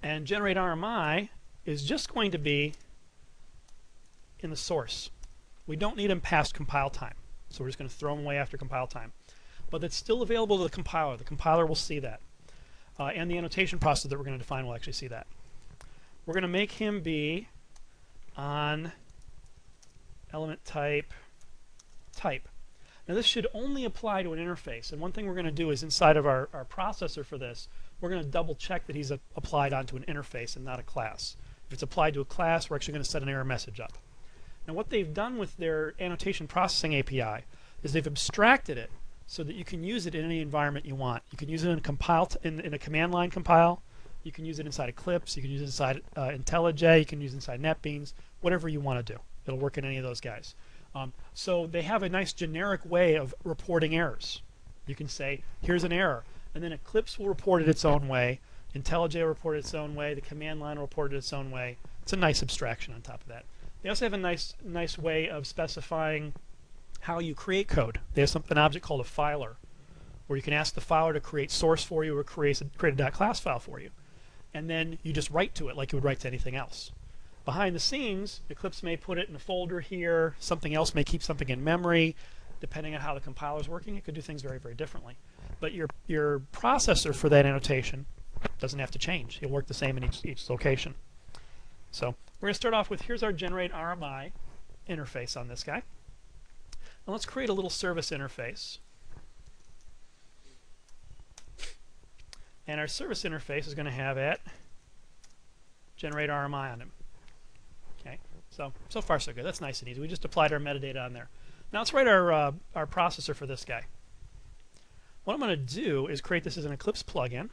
And generate RMI is just going to be in the source. We don't need them past compile time. So we're just going to throw them away after compile time. But it's still available to the compiler. The compiler will see that. And the annotation process that we're going to define will actually see that. We're going to make him be on element type. Now this should only apply to an interface. And one thing we're going to do is inside of our processor for this, we're going to double check that he's applied onto an interface and not a class. If it's applied to a class, we're actually going to set an error message up. Now what they've done with their annotation processing API is they've abstracted it so that you can use it in any environment you want. You can use it in a in a command line compile. You can use it inside of Clips. You can use it inside IntelliJ. You can use it inside NetBeans. Whatever you want to do, it'll work in any of those guys. So they have a nice generic way of reporting errors. You can say, here's an error, and then Clips will report it its own way. IntelliJ will report it its own way. The command line will report it its own way. It's a nice abstraction on top of that. They also have a nice way of specifying how you create code. They have an object called a filer, where you can ask the filer to create source for you or create a .class file for you. And then you just write to it like you would write to anything else. Behind the scenes, Eclipse may put it in a folder here. Something else may keep something in memory. Depending on how the compiler is working, it could do things very, very differently. But your processor for that annotation doesn't have to change. It'll work the same in each location. So we're going to start off with, here's our generate RMI interface on this guy. Now let's create a little service interface. And our service interface is going to have at generate RMI on him. Okay, so far so good. That's nice and easy. We just applied our metadata on there. Now let's write our processor for this guy. What I'm going to do is create this as an Eclipse plugin.